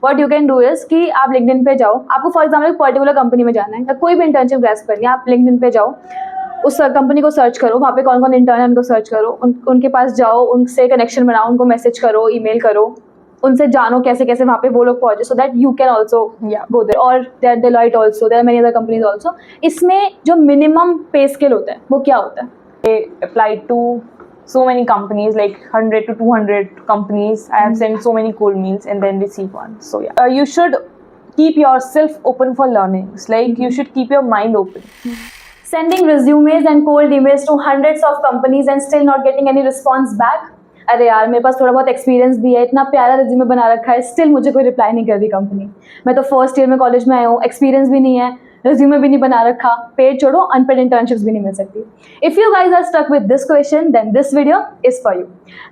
What you can do is कि आप LinkedIn पे जाओ, आपको फॉर एग्जाम्पल एक पर्टिकुलर कंपनी में जाना है या कोई भी इंटर्नशिप ग्रैस्प करनी है, आप लिंक्डइन पे जाओ, उस कंपनी को सर्च करो, वहाँ पे कौन कौन इंटर्न है उनको सर्च करो, उनके पास जाओ, उनसे कनेक्शन बनाओ, उनको मैसेज करो, ईमेल करो, उनसे जानो कैसे कैसे वहाँ पे वो लोग पहुंचे, so that you can also go there. और there Deloitte also, there many other companies also. इसमें जो मिनिमम पे स्केल होता है वो क्या होता है? They applied to so many companies, like 100 to 200 companies. I have sent so many cold mails and then received one. So yeah, you should keep yourself open for learnings. Like you should keep your mind open. Sending resumes and cold emails to hundreds of companies and still not getting any response back. अरे यार, मेरे पास थोड़ा बहुत experience भी है, इतना प्यारा resume बना रखा है, स्टिल मुझे कोई रिप्लाई नहीं कर रही कंपनी। मैं तो फर्स्ट ईयर में कॉलेज में आया हूँ, एक्सपीरियंस भी नहीं है, रिज्यूमे भी नहीं बना रखा, पेड छोड़ो अनपेड इंटर्नशिप्स भी नहीं मिल सकती। If you guys are stuck with this question then this video is for you.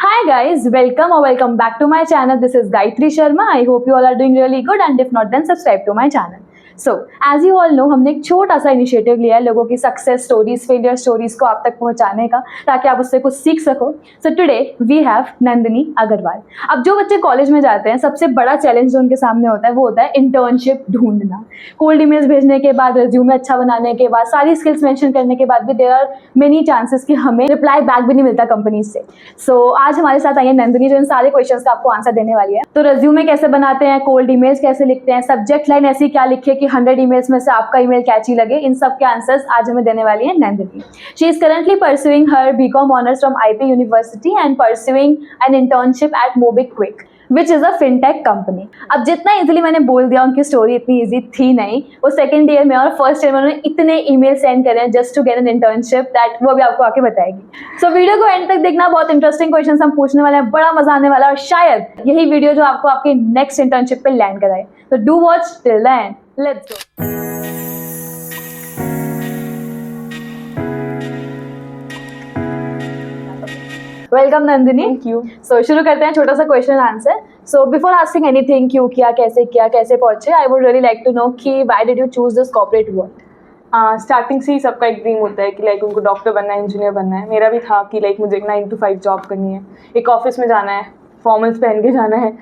Hi guys, welcome और welcome back to my channel. This is Gayatri Sharma. I hope you all are doing really good and if not then subscribe to my channel. So as you all know, हमने एक छोटा सा initiative लिया है लोगों की success stories, failure stories को आप तक पहुंचाने का, ताकि आप उससे कुछ सीख सको। So today we have Nandini Agarwal. अब जो बच्चे कॉलेज में जाते हैं, सबसे बड़ा चैलेंज जो उनके सामने होता है वो होता है इंटर्नशिप ढूंढना। कोल्ड ईमेल्स भेजने के बाद, रिज्यूमे अच्छा बनाने के बाद, सारी स्किल्स मेंशन करने के बाद भी देयर आर मेनी चांसेस कि हमें रिप्लाई बैक भी नहीं मिलता कंपनी से। सो आज हमारे साथ आई है नंदिनी, जो इन सारे क्वेश्चंस का आपको आंसर देने वाली है। तो रिज्यूमे कैसे बनाते हैं, कोल्ड ईमेल्स कैसे लिखते हैं, सब्जेक्ट लाइन ऐसी क्या लिखे कि 100 ईमेल्स में से आपका ईमेल कैची लगे, इन सब के आंसर्स आज हमें देने वाली है Nandini. She is currently pursuing her BCom honours from IP university and pursuing an internship at MobiKwik which is a fintech company. अब जितना इजीली मैंने बोल दिया, उनकी स्टोरी इतनी इजी थी नहीं। वो सेकंड ईयर में और फर्स्ट ईयर में उन्होंने इतने ईमेल सेंड करे हैं just to get an internship, that वो भी आपको आके बताएगी। सो वीडियो को एंड तक देखना, बहुत इंटरेस्टिंग क्वेश्चंस हम पूछने वाले हैं, बड़ा मजा आने वाला है और शायद यही वीडियो जो आपको आपके नेक्स्ट इंटर्नशिप पे लैंड कराए। तो do watch till the end, let's go. Welcome Nandini. Thank you. So शुरू करते हैं छोटा सा question answer. So before asking anything, क्यों किया, कैसे पहुंचे, I would really like to know कि why did you choose this corporate world? Starting से ही सबका एक ड्रीम होता है कि लाइक उनको डॉक्टर बनना है, इंजीनियर बनना है। मेरा भी था कि लाइक मुझे एक 9 to 5 जॉब करनी है, एक ऑफिस में जाना है, फॉर्मल्स पहन के जाना है,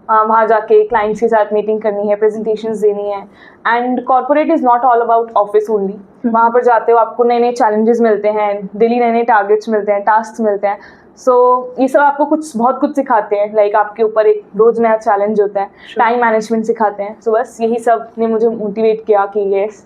वहाँ जाके क्लाइंट्स के साथ मीटिंग करनी है, प्रेजेंटेशंस देनी है। And corporate is not all about office only. वहाँ पर जाते हो, आपको नए नए चैलेंजेस मिलते हैं, डेली नए नए टारगेट्स मिलते हैं, टास्क मिलते हैं। सो ये सब आपको बहुत कुछ सिखाते हैं। लाइक आपके ऊपर एक रोज़ नया चैलेंज होता है, टाइम मैनेजमेंट सिखाते हैं। सो बस यही सब ने मुझे मोटिवेट किया कि येस,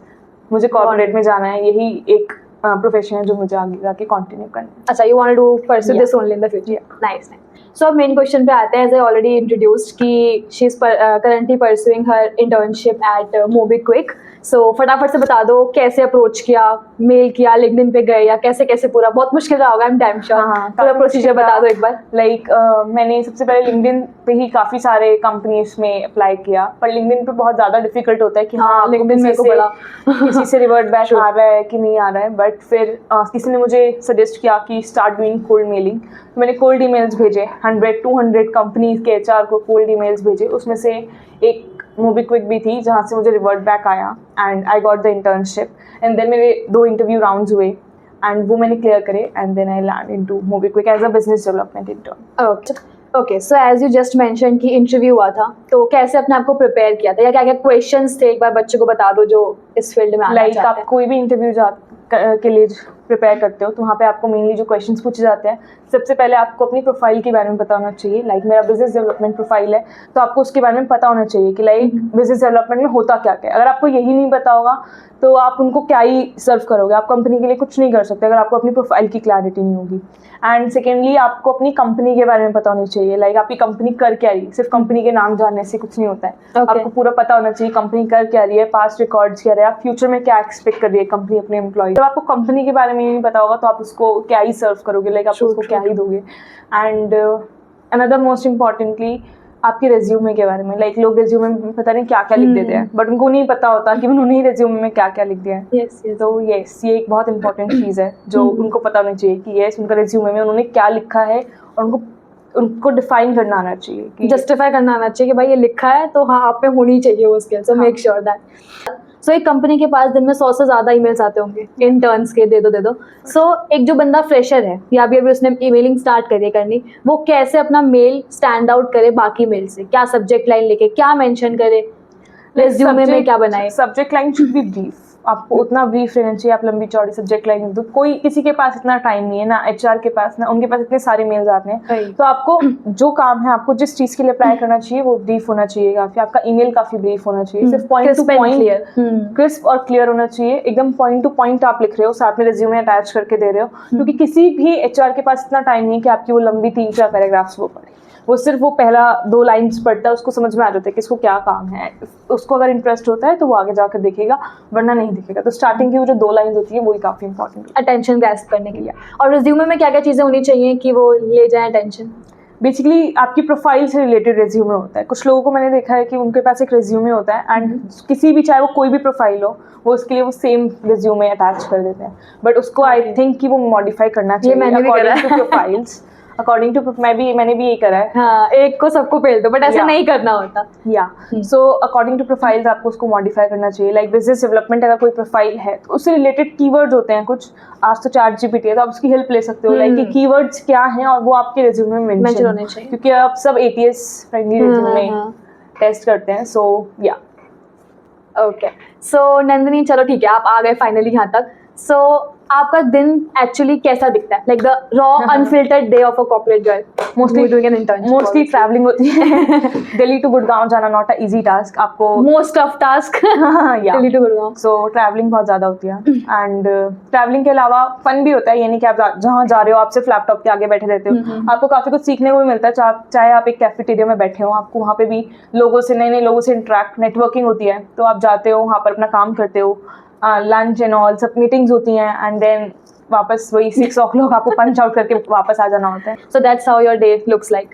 मुझे कॉर्पोरेट में जाना है, यही एक प्रोफेशन है जो मुझे आगे जाके कंटिन्यू करना है। अच्छा, you want to pursue this only in the future? Nice. So अब मेन क्वेश्चन पे आते हैं। एज आई ऑलरेडी इंट्रोड्यूस्ड कि she is currently pursuing her internship at MobiKwik. So फटाफट से बता दो, कैसे अप्रोच किया, मेल किया, लिंक्डइन पे गए, या कैसे कैसे पूरा? बहुत मुश्किल रहा होगा, आई एम डैम श्योर। पूरा प्रोसीजर बता दो एक बार। लाइक मैंने सबसे पहले लिंक्डइन पे ही काफ़ी सारे कंपनीज में अप्लाई किया, पर लिंक्डइन पे बहुत ज़्यादा डिफिकल्ट होता है कि हाँ लिंक्डइन मेरे को बड़ा किसी से रिवर्ट बैक आ रहा है कि नहीं आ रहा है। बट फिर किसी ने मुझे सजेस्ट किया कि स्टार्ट डूइंग कोल्ड मेलिंग। तो मैंने कोल्ड ईमेल्स भेजे, 100-200 कंपनीज के एचआर को कोल्ड ईमेल्स भेजे। उसमें से एक मोबिक्विक भी थी जहाँ से मुझे रिवर्ट बैक आया and I got the internship. And then मेरे 2 इंटरव्यू राउंड्स हुए एंड वो मैंने क्लियर करे and then I land into MobiKwik as a business development intern. Okay, so as you just mention कि इंटरव्यू हुआ था, तो कैसे अपने आप को प्रिपेयर किया था, या क्या क्या क्वेश्चंस थे, एक बार बच्चों को बता दो जो इस फील्ड में आना चाहते हैं। आप कोई भी इंटरव्यू के लिए प्रिपेयर करते हो तो वहाँ पे आपको मेनली जो क्वेश्चंस पूछे जाते हैं, सबसे पहले आपको अपनी प्रोफाइल के बारे में पता होना चाहिए। लाइक मेरा बिजनेस डेवलपमेंट प्रोफाइल है, तो आपको उसके बारे में पता होना चाहिए कि लाइक बिजनेस डेवलपमेंट में होता क्या क्या है। अगर आपको यही नहीं पता होगा तो आप उनको क्या ही सर्व करोगे, आप कंपनी के लिए कुछ नहीं कर सकते अगर आपको अपनी प्रोफाइल की क्लैरिटी नहीं होगी। एंड सेकेंडली, आपको अपनी कंपनी के बारे में पता होनी चाहिए। लाइक आपकी कंपनी कर क्या रही है, सिर्फ कंपनी के नाम जानने से कुछ नहीं होता है। आपको पूरा पता होना चाहिए कंपनी कर क्या रही है, पास्ट रिकॉर्ड्स क्या रहे हैं, आप फ्यूचर में क्या एक्सपेक्ट कर रही है कंपनी अपने एम्प्लॉय। जब आपको कंपनी के बारे में नहीं पता होगा तो आप उसको क्या ही सर्व करोगे, लाइक आप उसको क्या ही दोगे। एंड अनदर मोस्ट इम्पॉर्टेंटली, आपके रेज्यूमे के बारे में। लाइक लोग रेज्यूमे में पता नहीं क्या क्या लिख देते हैं, बट उनको नहीं पता होता कि उन्होंने रेज्यूमे में क्या क्या लिख दिया है। तो यस, ये एक बहुत इंपॉर्टेंट चीज़ है जो उनको पता होनी चाहिए कि यस, उनका रेज्यूमे में उन्होंने क्या लिखा है, और उनको डिफाइन करना आना चाहिए, जस्टिफाई करना आना चाहिए कि भाई ये लिखा है तो हाँ आप पे होनी चाहिए वो skill. So make sure that. So एक कंपनी के पास दिन में 100 से ज़्यादा ईमेल्स आते होंगे इंटर्न्स के, दे दो। सो एक जो बंदा फ्रेशर है या अभी अभी उसने ईमेलिंग स्टार्ट करी है करनी, वो कैसे अपना मेल स्टैंड आउट करे बाकी मेल से? क्या सब्जेक्ट लाइन लेके, क्या मेंशन करे, रेज्यूमे में क्या बनाए? Subject line should be brief, आपको उतना ब्रीफ रहना चाहिए। आप लंबी चौड़ी सब्जेक्ट लाइन लिख दो, कोई किसी के पास इतना टाइम नहीं है ना, एचआर के पास ना, उनके पास इतने सारे मेल्स आते हैं। तो आपको जो काम है, आपको जिस चीज के लिए अप्लाई करना चाहिए वो ब्रीफ होना चाहिए काफी, आपका ईमेल काफी ब्रीफ होना चाहिए, सिर्फ पॉइंट टू पॉइंट क्रिस्प और क्लियर होना चाहिए, एकदम पॉइंट टू पॉइंट आप लिख रहे हो, साथ में रिज्यूमे अटैच करके दे रहे हो, क्योंकि किसी भी एचआर के पास इतना टाइम नहीं है कि आपकी वो लंबी 3-4 पैराग्राफ्स वो पढ़े। वो सिर्फ वो पहला 2 लाइन्स पढ़ता है, उसको समझ में आ जाता है कि इसको क्या काम है, उसको अगर इंटरेस्ट होता है तो वो आगे जाकर देखेगा, वरना नहीं दिखेगा। तो स्टार्टिंग की वो जो 2 लाइन होती है वही काफ़ी इंपॉर्टेंट है अटेंशन ग्रैस्प करने के लिए। और रिज्यूमे में क्या क्या चीज़ें होनी चाहिए कि वो ले जाए अटेंशन? बेसिकली आपकी प्रोफाइल से रिलेटेड रेज्यूमे होता है। कुछ लोगों को मैंने देखा है कि उनके पास एक रेज्यूमे होता है एंड किसी भी, चाहे वो कोई भी प्रोफाइल हो, वो उसके लिए वो सेम रेज्यूमे अटैच कर देते हैं, बट उसको आई थिंक कि वो मॉडिफाई करना चाहिए according to profiles. According to मैंने भी यही करा है। हाँ, एक को सबको भेज दो, बट ऐसा नहीं करना होता। सो अकॉर्डिंग टू प्रोफाइल्स आपको उसको मॉडिफाई करना चाहिए। लाइक बिजनेस डेवलपमेंट अगर कोई प्रोफाइल है तो उससे रिलेटेड कीवर्ड्स होते हैं कुछ, आज तो चैट जीपीटी है तो आप उसकी हेल्प ले सकते हो, लाइक कि कीवर्ड्स क्या हैं और वो आपके रिज्यूमे में मेंशन होने चाहिए, क्योंकि आप सब एटीएस फ्रेंडली रिज्यूमे टेस्ट करते हैं। सो ओके, सो नंदिनी, चलो ठीक है, आप आ गए फाइनली यहाँ तक। सो आपका दिन एक्चुअली कैसा दिखता है, like the raw unfiltered day of a corporate girl? Mostly travelling होती है। दिल्ली टू गुड़गांव जाना नॉट अ इजी टास्क, आपको most of task Delhi to Gurgaon. So travelling बहुत ज़्यादा होती है एंड ट्रैवलिंग के अलावा फन भी होता है, ये नहीं कि आप जहाँ जा रहे हो आप सिर्फ लैपटॉप के आगे बैठे रहते हो, आपको काफ़ी कुछ सीखने को भी मिलता है। चाहे आप एक कैफेटेरिया में बैठे हो, आपको वहाँ पे भी लोगों से, नए नए लोगों से इंटरेक्ट, नेटवर्किंग होती है, तो आप जाते हो वहाँ पर अपना काम करते हो, लंच एंड ऑल सब मीटिंग्स होती हैं एंड देन वापस वही 6 o'clock आपको पंच आउट करके वापस आ जाना होता है। So that's how your day looks like.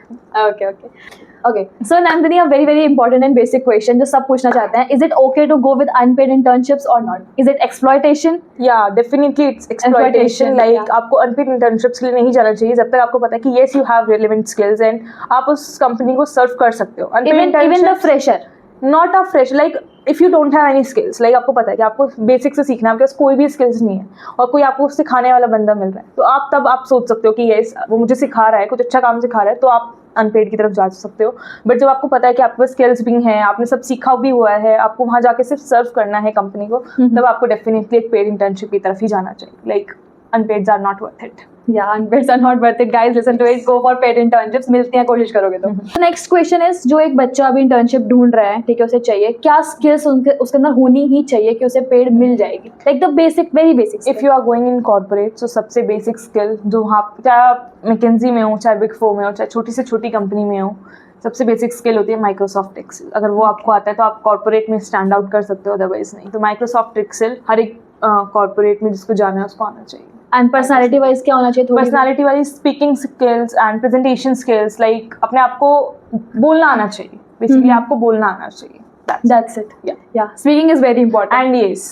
Okay, so Nandini, a very very important and basic question जो सब पूछना चाहते हैं, is it okay to go with unpaid internships और नॉट? Is it exploitation? या डेफिनेटली इट्स एक्सप्लॉयटेशन। लाइक आपको unpaid internships के लिए नहीं जाना चाहिए जब तक आपको पता है कि yes you have relevant skills and आप उस कंपनी को सर्व कर सकते हो। Even the fresher, not a fresh, like if you don't have any skills, like आपको पता है कि आपको बेसिक से सीखना है, आपके पास कोई भी स्किल्स नहीं है और कोई आपको सिखाने वाला बंदा मिल रहा है, तो आप सोच सकते हो कि येस वो मुझे सिखा रहा है, कुछ अच्छा काम सिखा रहा है, तो आप अनपेड की तरफ जा सकते हो। बट जब आपको पता है कि आपके पास स्किल्स भी हैं, आपने सब सीखा भी हुआ है, आपको वहाँ जाके सिर्फ सर्व करना है कंपनी को, तब आपको डेफिनेटली एक पेड इंटर्नशिप की तरफ ही जाना चाहिए। Like unpaids are not worth it. Yeah, unpaid are not worth it, guys. Listen to it. Go for paid internships. मिलती हैं, कोशिश करोगे तो। नेक्स्ट क्वेश्चन इज, जो एक बच्चा अभी इंटर्नशिप ढूंढ रहा है, ठीक है, उसे चाहिए क्या स्किल्स उसके अंदर होनी ही चाहिए कि उसे पेड मिल जाएगी? Like the basic, very basic. If you are going in corporate, तो सबसे बेसिक स्किल जो वहाँ, चाहे आप मैकेंजी में हो, चाहे बिग 4 में हो, चाहे छोटी से छोटी कंपनी में हो, सबसे बेसिक स्किल होती है माइक्रोसॉफ्ट एक्सेल। अगर वो आपको आता है तो आप कॉर्पोरेट में स्टैंड आउट कर सकते हो, अदरवाइज नहीं। तो माइक्रोसॉफ्ट एक्सेल हर एक कॉर्पोरेट में जिसको जाना है उसको आना चाहिए। एंड पर्सनालिटी वाइज क्या होना चाहिए? Personality wise speaking skills and presentation skills, like अपने आप को बोलना आना चाहिए, बेसिकली आपको बोलना आना चाहिए। That's it. Yeah. Speaking is very important. And yes,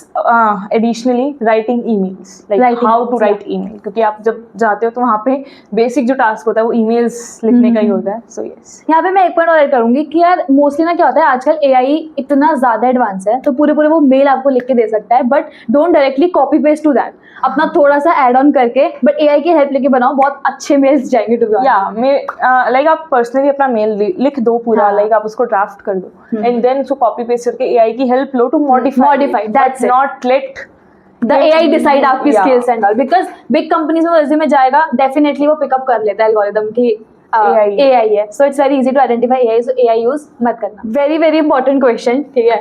additionally, writing emails. Like how to write email. क्योंकि आप जब जाते हो तो वहाँ पे बेसिक जो टास्क होता है वो emails लिखने का ही होता है. So yes. यहाँ पे मैं एक पॉइंट और ऐड करूँगी कि यार मोस्टली ना क्या होता है, आजकल AI इतना ज़्यादा एडवांस है, तो पूरे वो मेल आपको लिख के दे सकता है, but don't directly copy paste to that. अपना थोड़ा सा ऐड ऑन करके बट AI की हेल्प लेके बनाओ, बहुत अच्छे मेल्स जाएंगे टू बी ऑनेस्ट. लाइक आप पर्सनली अपना मेल लिख दो पूरा, लाइक आप उसको ड्राफ्ट कर दो एंड देन उसको कॉपी पेस्ट करके AI की हेल्प लो to modify. That's not let the AI decide आपकी skills and all, because big companies में रिज्यूमे जाएगा, डेफिनेटली वो पिकअप कर लेता है एल्गोरिदम की AI है. So it's very easy to identify AI, so AI use मत करना. वेरी वेरी इंपॉर्टेंट क्वेश्चन, ठीक है.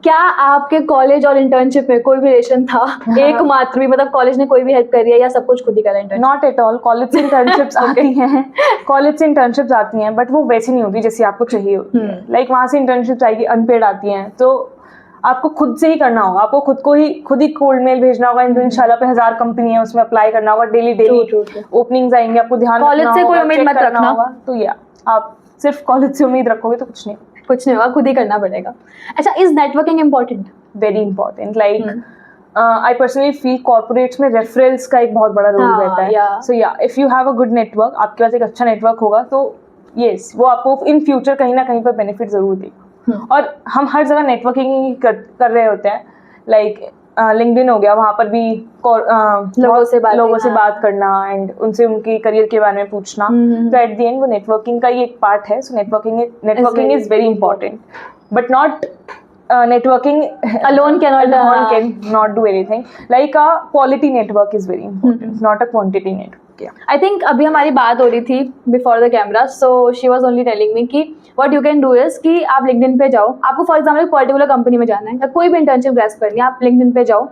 क्या आपके कॉलेज और इंटर्नशिप में कोई भी रिलेशन था? एक मात्र भी, मतलब कॉलेज ने कोई भी हेल्प करी है या सब कुछ खुद ही करा है? Not at all. कॉलेज से इंटर्नशिप्स आती हैं, कॉलेज से इंटर्नशिप्स आती हैं, बट वो वैसी नहीं होती जैसी आपको चाहिए होती है. लाइक वहाँ से इंटर्नशिप्स आएगी अनपेड आती हैं, तो आपको खुद से ही करना होगा. आपको खुद ही कोल्ड मेल भेजना होगा. इंशाल्लाह पे 1000 कंपनी है, उसमें अप्लाई करना होगा. डेली ओपनिंग्स आएंगे, आपको ध्यान कॉलेज से कोई उम्मीद मत रखना. तो या आप सिर्फ कॉलेज से उम्मीद रखोगे तो कुछ नहीं होगा, खुद ही करना पड़ेगा. अच्छा, is networking important? Very important. Like I personally feel corporates में रेफरल्स का एक बहुत बड़ा रोल रहता है. सो या if you have a good network, आपके पास एक अच्छा नेटवर्क होगा तो यस, वो आपको इन फ्यूचर कहीं ना कहीं पर बेनिफिट जरूर देगा. और हम हर जगह नेटवर्किंग ही कर रहे होते हैं, लाइक लिंक्डइन हो गया, वहाँ पर भी लोगों से बात करना एंड उनसे उनके करियर के बारे में पूछना, तो एट द एंड वो नेटवर्किंग का ही एक पार्ट है. So networking is very important, but not networking alone cannot do anything. Like a quality network is very important, not a quantity network. I think अभी हमारी बात हो रही थी before the camera, so she was only telling me कि what you can do is कि आप LinkedIn पे जाओ, आपको फॉर एग्जाम्पल पर्टिकुलर कंपनी में जाना है या कोई भी इंटर्नशिप ग्रैस्प करनी है, आप लिंक्डइन पे जाओ,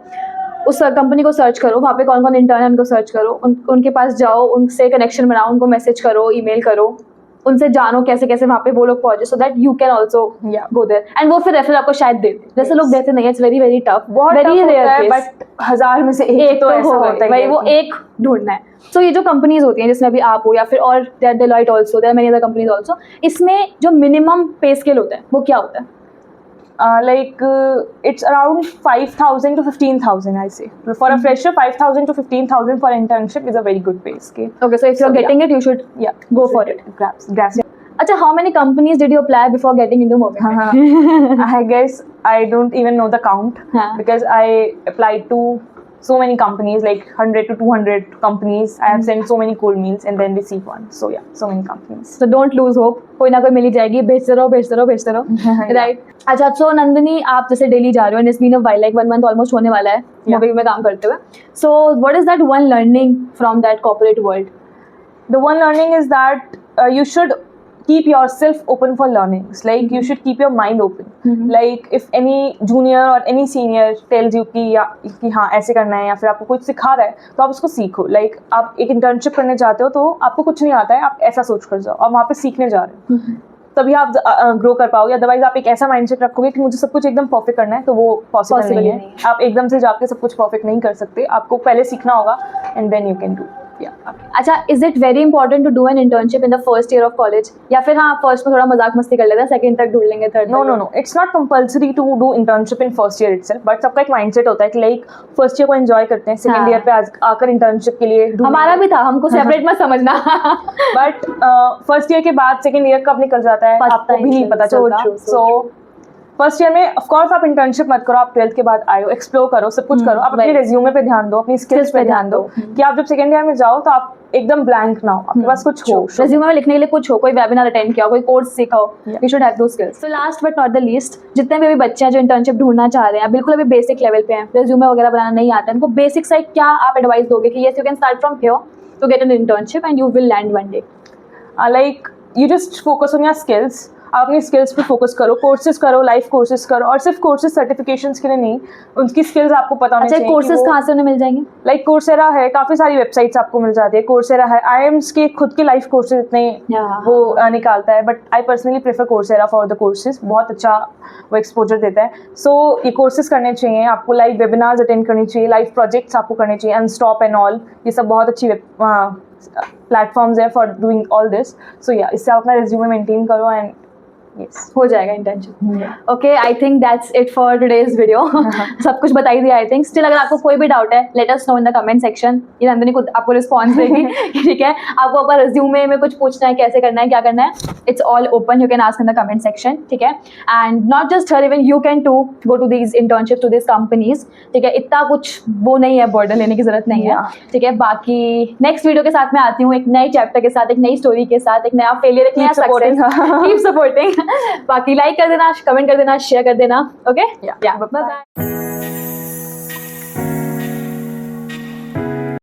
उस कंपनी को सर्च करो, वहाँ पे कौन कौन इंटर्न है उनको सर्च करो, उनके पास जाओ, उनसे कनेक्शन बनाओ, उनको मैसेज करो, ईमेल करो, उनसे जानो कैसे कैसे वहाँ पे वो लोग पहुंचे, so that you can also go there, and वो फिर रेफरल आपको शायद देते, जैसे लोग देते नहीं, it's very very tough, very rare, but 1000 में से एक तो ऐसा होता है भाई, वो एक ढूंढना है. सो ये जो कंपनीज होती हैं जिसमें अभी आप हो या फिर और Deloitte also, there many other companies also, इसमें जो मिनिमम पे स्केल होता है वो क्या होता है? Like it's around 5,000 to 15,000, I say. For a fresher, 5,000 to 15,000 for internship is a very good pay scale. Okay, so if you're getting it, you should go for it. Grasp. Acha, how many companies did you apply before getting into Momentive? I guess I don't even know the count because I applied to so many companies, like 100 to 200 companies. I have sent so many cold mails and then received one. So yeah, so many companies. So don't lose hope. कोई ना कोई मिल ही जाएगी, भेजते रहो. Right. अच्छा, so Nandini, आप जैसे दिल्ली जा रहे हो and it's been a while, like 1 month almost होने वाला है मोबी में काम करते हुए. So what is that one learning from that corporate world? The one learning is that you should keep yourself open for learnings. Like you should keep your mind open. Like if any junior or any senior tells you कि हाँ ऐसे करना है या फिर आपको कुछ सिखा रहा है तो आप उसको सीखो. Like आप एक इंटर्नशिप करने जाते हो तो आपको कुछ नहीं आता है, आप ऐसा सोच कर जाओ, आप वहाँ पे सीखने जा रहे हो, तभी आप ग्रो कर पाओगे. अदरवाइज आप एक ऐसा माइंडसेट रखोगे कि मुझे सब कुछ एकदम परफेक्ट करना है, तो वो पॉसिबल नहीं है. आप एकदम से जाके सब कुछ परफेक्ट नहीं कर सकते, आपको पहले सीखना होगा and then you can do. अच्छा, is it very important to do an internship in the first year of college, या फिर हाँ फर्स्ट में थोड़ा मजाक मस्ती कर लेते हैं, सेकंड तक ढूंढ लेंगे, third? No, it's not compulsory to do internship in first year itself, but सबका एक माइंडसेट होता है कि लाइक फर्स्ट ईयर को एंजॉय करते हैं, सेकंड ईयर पे आकर इंटर्नशिप के लिए हमारा भी था, हमको सेपरेट मत समझना. बट फर्स्ट ईयर के बाद सेकंड ईयर कब निकल जाता है आपको भी नहीं पता चलता. सो फर्स्ट ईयर में ऑफ कोर्स आप इंटर्नशिप मत करो, आप 12th के बाद आए हो, एक्सप्लोर करो, सब कुछ करो, आप अपने रेज्यूमे पे ध्यान दो, अपनी स्किल्स पे ध्यान दो कि आप जब सेकंड ईयर में जाओ तो आप एकदम ब्लैंक ना हो, आपके पास कुछ हो, रेज्यूमे में लिखने के लिए कुछ हो, कोई वेबिनार अटेंड किया हो, कोई कोर्स सीखा हो, you should have those skills. So last but not the least, जितने भी अभी बच्चे हैं जो इंटर्नशिप ढूंढना चाह रहे हैं, बिल्कुल अभी बेसिक लेवल पे हैं, रेज्यूमे वगैरह बनाना नहीं आता है, उनको बेसिक सा क्या आप एडवाइस दोगे कि yes you can start from here to get an internship and you will land one day? Like you just focus on your skills. आप अपनी स्किल्स पे फोकस करो, कोर्सेज करो, लाइफ कोर्सेज करो, और सिर्फ कोर्सेज सर्टिफिकेशंस के लिए नहीं, उनकी स्किल्स आपको पता होनी चाहिए. कोर्सेज कहाँ से उन्हें मिल जाएंगे? लाइक कोर्सेरा है, काफ़ी सारी वेबसाइट्स आपको मिल जाती है. कोर्सेरा है, IIMs के खुद के लाइफ कोर्सेज इतने वो निकालता है, but I personally prefer Coursera for the courses. बहुत अच्छा वो एक्सपोजर देता है. सो ये कोर्सेज करने चाहिए आपको, लाइव वेबिनार्स अटेंड करनी चाहिए, लाइव प्रोजेक्ट्स आपको करने चाहिए, अनस्टॉप एंड ऑल, ये सब बहुत अच्छी प्लेटफॉर्म्स है फॉर डूइंग ऑल दिस. सो या इससे आप अपना रिज्यूमे मेंटेन करो एंड yes, हो जाएगा internship. Okay, I think that's it for today's video. सब कुछ बताई दिया आई थिंक. स्टिल अगर आपको कोई भी डाउट है, let us know in the comment section. ये नंदिनी खुद आपको रिस्पॉन्स देगी. ठीक है, आपको आपका रिज्यूमे में कुछ पूछना है, कैसे करना है, क्या करना है, it's all open, you can ask in the comment section. ठीक है, and not just her, even you can to go to these internship to this companies. ठीक है, इतना कुछ वो नहीं है, बर्डन लेने की जरूरत नहीं है. ठीक है, बाकी नेक्स्ट वीडियो के साथ मैं आती हूँ एक नए चैप्टर के साथ, एक नई स्टोरी के साथ, एक नया फेलियर, एक नया सक्सेस. Keep supporting. बाकी लाइक कर देना, कमेंट कर देना, शेयर कर देना. ओके, या बाय बाय.